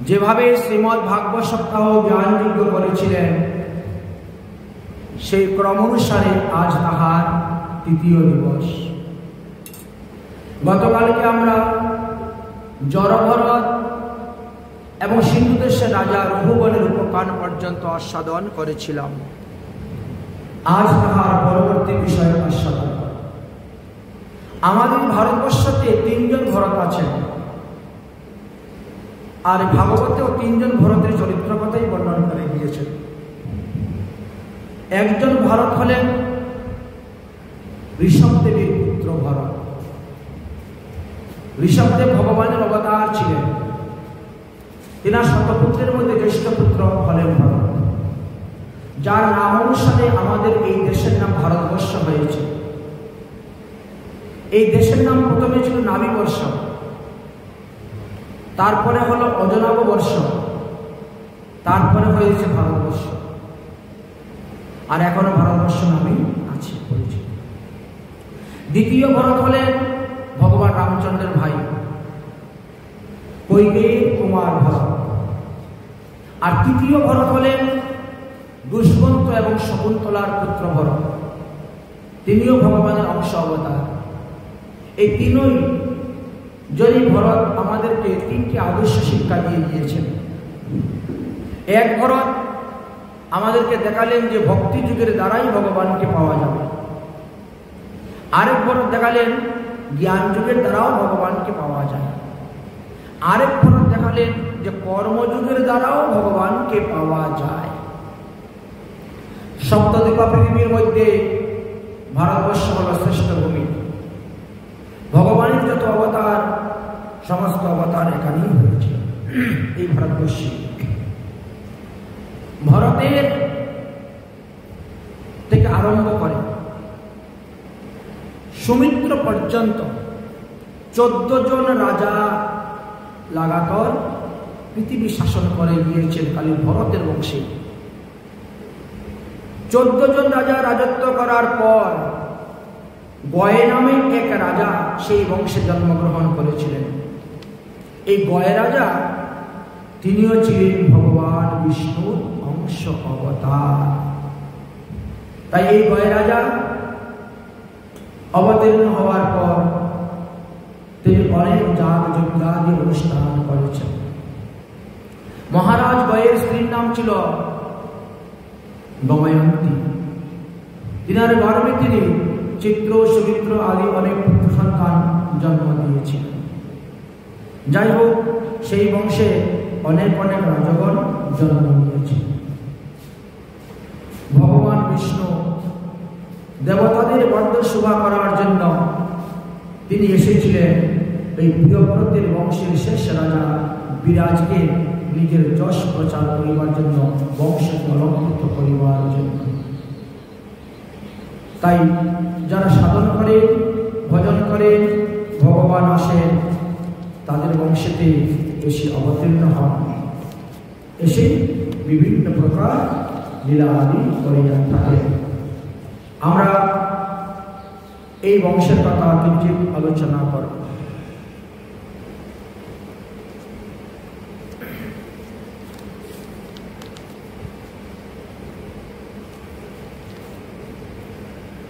যেভাবে শ্রীমদ্ ভাগবত সপ্তাহ জ্ঞানযজ্ঞ করেছিলেন সেই ক্রম অনুসারে আজ তাহার তৃতীয় দিবস। গতকালকে আমরা জড়ভরত এবং সিন্ধু দেশের রাজা রঘুবনের উপকান পর্যন্ত আস্বাদন করেছিলাম। আজ তাহার পরবর্তী বিষয় আস্বাদন। আমাদের ভারতবর্ষতে তিনজন ভরত আছেন, আর ভাগবতেও তিনজন ভরতের চরিত্র কথাই বর্ণনা করে গিয়েছেন। একজন ভরত হলেন ঋষভদেবের পুত্র ভরত। ঋষভদেব ভগবানের অবতার ছিলেন। তিনার শতপুত্রের মধ্যে জ্যেষ্ঠ পুত্র হলেন ভরত, যার নাম অনুসারে আমাদের এই দেশের নাম ভারতবর্ষ হয়েছে। এই দেশের নাম প্রথমে ছিল নাভিবর্ষ, তারপরে হলো অজনাভ বর্ষ, তারপরে হয়েছে ভারতবর্ষ, আর এখনো ভারতবর্ষ নামেই আছে পরিচিত। দ্বিতীয় ভরত হলেন ভগবান রামচন্দ্রের ভাই কৈকেয়ীর কুমার ভরত। আর তৃতীয় ভরত হলেন দুষ্মন্ত এবং শকুন্তলার পুত্র ভরত, তিনিও ভগবানের অংশ অবতার। এই তিনই যদি ভরত আমাদেরকে তিনটি আদর্শ শিক্ষা দিয়ে গিয়েছেন। এক ভরত আমাদেরকে দেখালেন যে ভক্তি যুগের দ্বারাই ভগবানকে পাওয়া যাবে। আরেক ভরত দেখালেন জ্ঞান যুগের দ্বারাও ভগবানকে পাওয়া যায়। আরেক ভরত দেখালেন যে কর্মযুগের দ্বারাও ভগবানকে পাওয়া যায়। সপ্তদ্বীপা পৃথিবীর মধ্যে ভারতবর্ষ হল শ্রেষ্ঠ ভূমি। ভগবানের যত অবতার সমস্ত অবতার এখানেই হয়েছে এই ভারতবর্ষে। ভরতের থেকে আরম্ভ করে সুমিত্র পর্যন্ত 14 জন রাজা লাগাতার পৃথিবী শাসন করে গিয়েছেন খালি ভরতের বংশে। 14 জন রাজা রাজত্ব করার পর গয় নামে এক রাজা সেই বংশে জন্মগ্রহণ করেছিলেন। এই গয় রাজা তিনিও ছিলেন ভগবান বিষ্ণুর অংশ অবতার। তাই এই গয় রাজা অবতীর্ণ হওয়ার পর তিনি অনেক যাগ যজ্ঞাদি অনুষ্ঠান করেছেন। মহারাজ গয়ের স্ত্রীর নাম ছিল দময়ন্তী। তিনার গর্ভে তিনি চিত্র সুমিত্র আদি অনেক পুত্র সন্তান জন্ম দিয়েছিলেন। যাই হোক, সেই বংশে অনেক অনেক রাজগণ জন্ম নিয়েছে। ভগবান বিষ্ণু দেবতাদের বদ্ধ সেবা করার জন্য তিনি এসেছিলেন এই প্রিয়ব্রতের বংশের শেষ রাজা বিরাজকে নিজের যশ প্রচার করিবার জন্য, বংশকে অলঙ্কৃত করিবার জন্য। তাই যারা সাধন করে, ভজন করে, ভগবান আসেন, তাদের বংশেতে এসে অবতীর্ণ হন, এসে বিভিন্ন প্রকার লীলা আদি করিয়া থাকে। আমরা এই বংশের কথা কিঞ্চিৎ আলোচনা করব।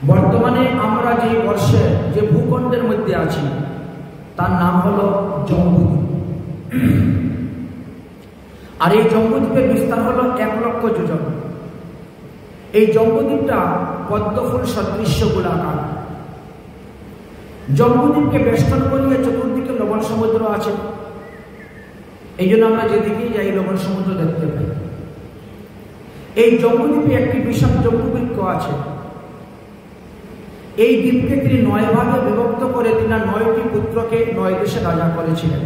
বর্তমানে আমরা যে বর্ষে, যে ভূখণ্ডের মধ্যে আছি, তার নাম হলো জম্বুদ্বীপ। আর এই জম্বুদ্বীপের বিস্তার হলো 1 লক্ষ যোজন। এই জম্বুদ্বীপটা পদ্মফুল সদৃশ্য গোলাকার। জম্বুদ্বীপকে বেষ্টন করিয়ে চতুর্দিকে লবণ সমুদ্র আছে। এই জন্য আমরা যেদিকেই যাই লবণ সমুদ্র দেখতে পাই। এই জম্বুদ্বীপে একটি বিশাল জম্বু বৃক্ষ আছে। এই দ্বীপকে তিনি 9 ভাগে বিভক্ত করে তিনি 9টি পুত্রকে 9 দেশে রাজা করেছিলেন।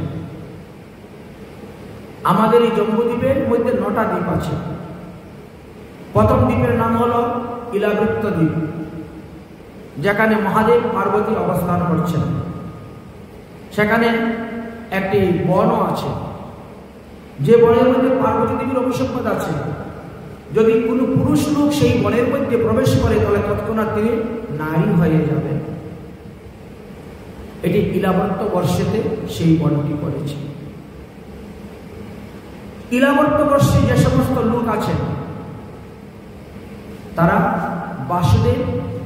আমাদের এই জম্বুদ্বীপের মধ্যে 9টা দ্বীপ আছে। প্রথম দ্বীপের নাম হলো ইলাবৃত্ত দ্বীপ, যেখানে মহাদেব পার্বতী অবস্থান করছেন। সেখানে একটি বনও আছে, যে বনের মধ্যে পার্বতী দেবীর অভিসম্পাদ আছে। যদি কোনো পুরুষ লোক সেই বনের মধ্যে প্রবেশ করে, তাহলে তৎক্ষণাৎ তিনি নারী হয়ে যাবেন। এটি ইলাবর্ত বর্ষেতে সেই বনটি করেছে। ইলাবর্ত বর্ষে যে সমস্ত লোক আছেন, তারা বাসুদেব,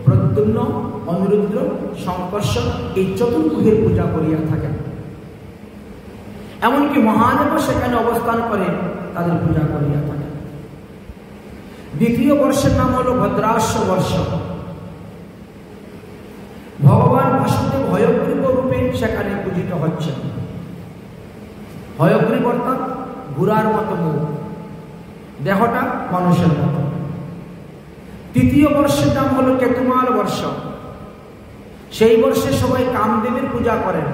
প্রদ্যুম্ন, অনিরুদ্ধ, শঙ্কর্ষণ এই চতুর্ভুজের পূজা করিয়া থাকেন। এমনকি মহাদেবও সেখানে অবস্থান করে তাদের পূজা করিয়া থাকেন। দ্বিতীয় বর্ষের নাম হল ভদ্রাস্য বর্ষ। ভগবান বাসুদেব হয়গ্রীব রূপে সেখানে পূজিত হচ্ছেন। হয়গ্রীব অর্থাৎ ঘোড়ার মতো মুখ, দেহটা মানুষের মতো। তৃতীয় বর্ষের নাম হল কেতুমাল বর্ষ। সেই বর্ষে সবাই কামদেবের পূজা করেন।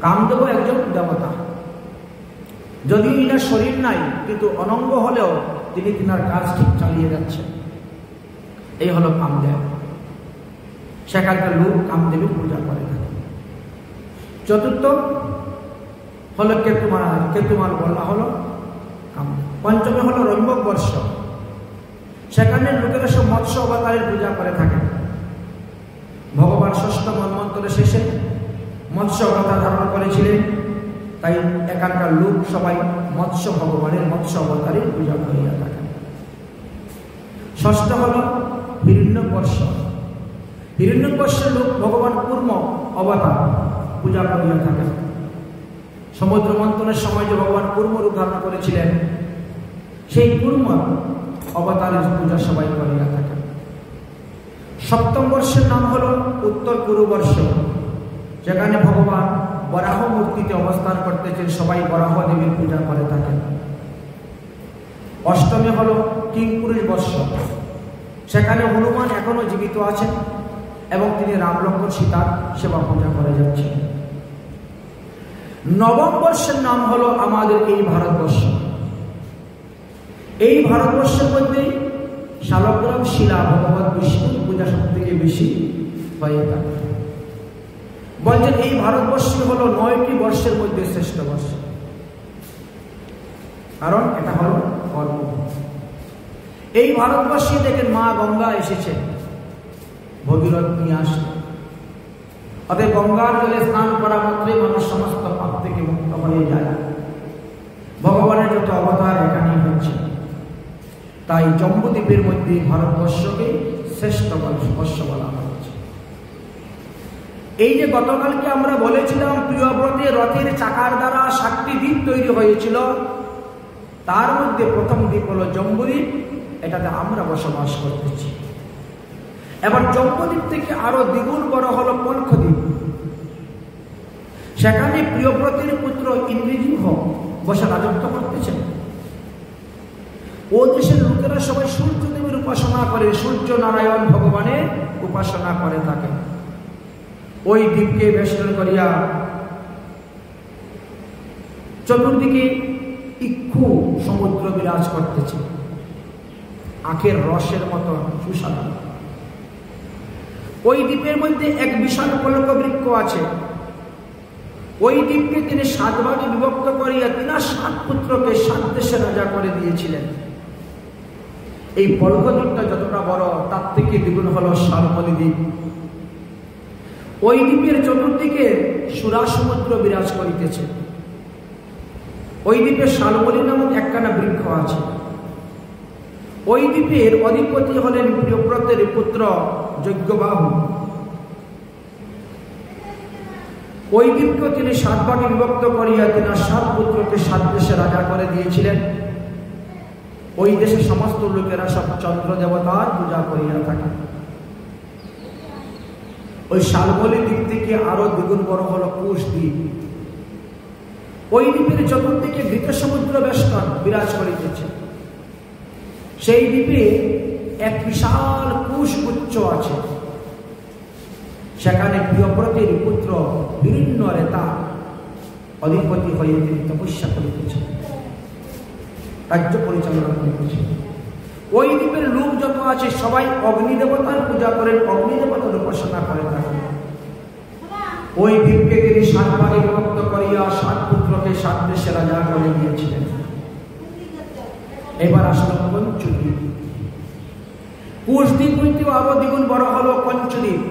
কামদেব একজন দেবতা, যদিও ইনার শরীর নাই, কিন্তু অনঙ্গ হলেও তিনি তিনার কাজ ঠিক চালিয়ে যাচ্ছেন। এই হলো কামদেব। সেখানকার লোক কামদেবের পূজা করে থাকে। চতুর্থ হলো কেতুমাল বলা হলো কামদেব। পঞ্চমে হলো রম্ভক বর্ষ। সেখানে লোকেরা সব মৎস্য অবতারের পূজা করে থাকে। ভগবান ষষ্ঠ মন্বন্তরের শেষে মৎস্য অবতার ধারণ করেছিলেন, তাই এখানকার লোক সবাই মৎস্য ভগবানের মৎস্য অবতারের পূজা করিয়া থাকে। ষষ্ঠ হল হিরণ্যকর্ষ। হিরণ্যকর্ষের লোক ভগবান কূর্ম অবতার পূজা করিয়া থাকেন। সমুদ্র মন্থনের সময় যে ভগবান কূর্ম রূপ ধারণ করেছিলেন, সেই কূর্ম অবতারের পূজা সবাই করিয়া থাকেন। সপ্তম বর্ষের নাম হল উত্তর কুরু বর্ষ, যেখানে ভগবান বরাহ মূর্তিতে অবস্থান করতেছেন। সবাই বরাহ দেবীর পূজা করে থাকেন। অষ্টমে হল কিংপুরুষ বর্ষ। সেখানে হনুমান এখনো জীবিত আছেন এবং তিনি রাম লক্ষ্মণ সীতার সেবা পূজা করে যাচ্ছেন। নবম বর্ষের নাম হলো আমাদের এই ভারতবর্ষ। এই ভারতবর্ষের মধ্যে শালগ্রাম শিলা ভগবান বিষ্ণুর পূজা সব থেকে বেশি হয়ে থাকে। বলছেন এই ভারতবর্ষ হলো 9টি বর্ষের মধ্যে শ্রেষ্ঠ বর্ষ, কারণ এটা হলো কর্মভূমি। এই ভারতবর্ষে দেখেন মা গঙ্গা এসেছে, ভগীরথ নিয়ে আসলো। অতএব গঙ্গার জলে স্নান করা মাত্রই মানুষ সমস্ত পাপ থেকে মুক্ত হয়ে যায়। ভগবানের যত অবতার এখানেই হচ্ছে। তাই জম্বুদ্বীপের মধ্যে ভারতবর্ষকে শ্রেষ্ঠ বর্ষ বলা হচ্ছে। এই যে গতকালকে আমরা বলেছিলাম প্রিয়ব্রতে রথের চাকার দ্বারা 7টি দ্বীপ তৈরি হয়েছিল, তার মধ্যে প্রথম দ্বীপ হলো জম্বুদ্বীপ। এটাতে আমরা বসবাস করতেছি। এবার জম্বুদ্বীপ থেকে আরো দ্বিগুণ বড় হলো পঞ্চদ্বীপ। সেখানে প্রিয়ব্রতের পুত্র ইন্দ্রজিহ্ব বসে রাজত্ব করতেছেন। ও দেশের লোকেরা সবাই সূর্যদেবের উপাসনা করে, সূর্য নারায়ণ ভগবানের উপাসনা করে থাকে। ওই দ্বীপকে বেষ্টন করিয়া চতুর্দিকে ইক্ষু সমুদ্র বিরাজ করতেছে, আখের রসের মতো সুস্বাদু। ওই দ্বীপের মধ্যে এক বিশাল কল্প বৃক্ষ আছে। ওই দ্বীপকে তিনি 7 ভাগে বিভক্ত করিয়া তিনার 7 পুত্রকে 7 দেশে রাজা করে দিয়েছিলেন। এই পল্লব দ্বীপটা যতটা বড় তার থেকে দ্বিগুণ হলো শালমলী দ্বীপ। ওই দ্বীপের চতুর্দিকে সুরা সমুদ্র বিরাজ করিতেছে। ওই দ্বীপে শালমলী নামক একখানা বৃক্ষ আছে। ওই দ্বীপের অধিপতি হলেন প্রিয়ব্রতের পুত্র যজ্ঞবাহু। ওই দ্বীপকে তিনি 7 ভাগে বিভক্ত করিয়া তিনার 7 পুত্রকে 7 দেশে রাজা করে দিয়েছিলেন। ওই দেশে সমস্ত লোকেরা সব চন্দ্র দেবতার পূজা করিয়া থাকে। ওই শালমলী দ্বীপ থেকে আরো দ্বিগুণ বড় হলো কুশ দ্বীপ। ওই দ্বীপের চতুর্দিকে ঘৃত সমুদ্র বেষ্টন বিরাজ করিতেছে। সেই দ্বীপে এক বিশাল কুশ গুচ্ছ আছে। সেখানে প্রিয়ব্রতের পুত্র বীরেন্দ্র রেতা অধিপতি হয়ে তিনি তপস্যা করিতেছেন, রাজ্য পরিচালনা করিতেছেন। ওই দ্বীপের লোক যত আছে সবাই অগ্নিদেবতার পূজা করেন, অগ্নিদেবতার উপাসনা করে থাকেন। ওই দ্বীপকে তিনি 7 ভাগে বিভক্ত করিয়া 7 পুত্রকে 7 দেশে রাজা করে দিয়েছিলেন। এবার আসলো পঞ্চদ্বীপ। কুশদ্বীপ হইতেও আরো দ্বিগুণ বড় হলো পঞ্চদ্বীপ।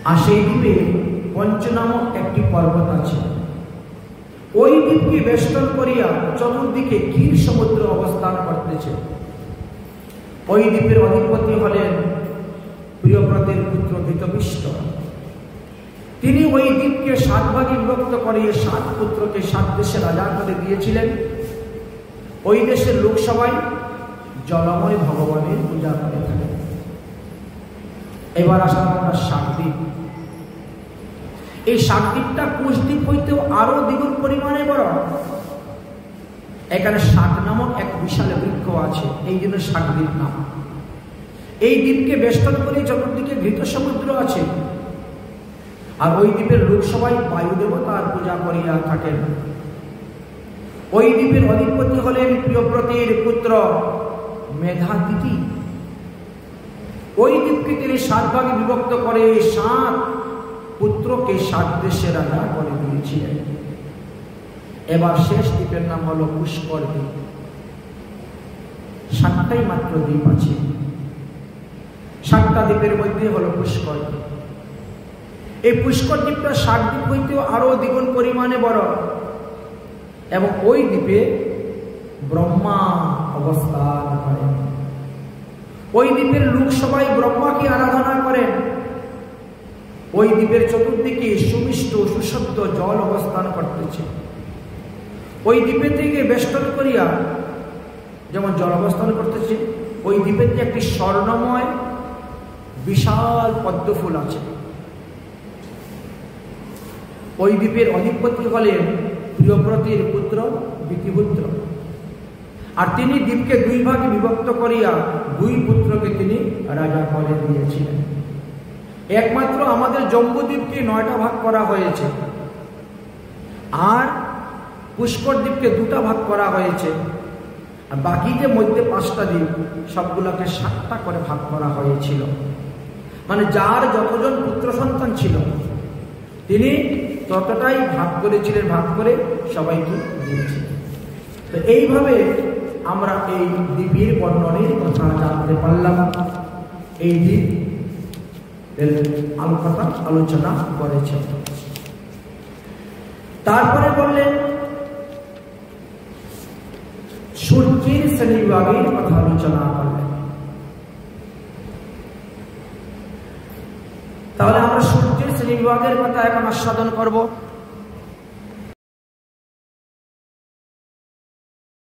আর সেই দ্বীপে পঞ্চ নামক একটি পর্বত আছে। ওই দ্বীপকে বেষ্টন করিয়া চতুর্দিকে ক্ষীর সমুদ্র অবস্থান করতেছে। ওই দ্বীপের অধিপতি হলেন প্রিয়ব্রতের পুত্র ধৃতবিষ্ট। তিনি ওই দ্বীপকে 7 ভাগে বিভক্ত করিয়ে 7 পুত্রকে 7 দেশে রাজা করে দিয়েছিলেন। ওই দেশের লোক সবাই জলময় ভগবানের পূজা করে থাকে। এবার আসলাম আমরা শাকদ্বীপ। এই শাকদ্বীপটা কুশদ্বীপ হইতেও আরো দ্বিগুণ পরিমাণে বড়। এখানে শাক নামক এক বিশাল বৃক্ষ আছে, এই জন্য শাকদ্বীপ নাম। এই দ্বীপকে বেষ্টন করে চতুর্দিকে ঘৃত সমুদ্র আছে। আর ওই দ্বীপের লোক সবাই বায়ু দেবতার পূজা করিয়া থাকেন। ওই দ্বীপের অধিপতি হলেন প্রিয়ব্রতের পুত্র মেধাতিথি। ওই দ্বীপকে তিনি 7 ভাগে বিভক্ত করে 7 পুত্রকে 7 দেশে রাজা করে দিয়েছিলেন। এবার শেষ দ্বীপের নাম হলো পুষ্কর দ্বীপ। 7টাই মাত্র দ্বীপ আছে। 7টা দ্বীপের মধ্যে হলো পুষ্কর দ্বীপ। এই পুষ্কর দ্বীপটা শাকদ্বীপ হইতেও আরো দ্বিগুণ পরিমাণে বড়। এবং ওই দ্বীপে ব্রহ্মা অবস্থান করেন। ওই দ্বীপের লোক সবাই ব্রহ্মাকে আরাধনা করেন। ওই দ্বীপের চতুর্দিকে সুমিষ্ট সুশব্দ জল অবস্থান করতেছে। ওই দ্বীপে থেকে বেষ্টন করিয়া যেমন জল অবস্থান করতেছে, ওই দ্বীপের যে একটি স্বর্ণময় বিশাল পদ্ম ফুল আছে। ওই দ্বীপের অধিপতি হলেন প্রিয়ব্রতের পুত্র বিকিপুত্র। আর তিনি দ্বীপকে 2 ভাগে বিভক্ত করিয়া 2 পুত্রকে তিনি রাজা করে দিয়েছিলেন। একমাত্র আমাদের জম্বুদ্বীপকে 9টা ভাগ করা হয়েছে, আর পুষ্কর দ্বীপকে 2টা ভাগ করা হয়েছে। আর বাকি যে মধ্যে 5টা দ্বীপ সবগুলোকে 7টা করে ভাগ করা হয়েছিল। মানে যার যতজন পুত্র সন্তান ছিল তিনি ততটাই ভাগ করেছিলেন, ভাগ করে সবাইকে দিয়েছিলেন। তো এইভাবে আমরা এই দ্বীপের বর্ণনের কথা জানতে পারলাম। এই দ্বীপ আলোচনা করেছেন। তারপরে বললেন সূর্যের শ্রেণীবিভাগের কথা আলোচনা করলেন। তাহলে আমরা সূর্যের শ্রেণীবিভাগের কথা এখন আস্বাদন করব।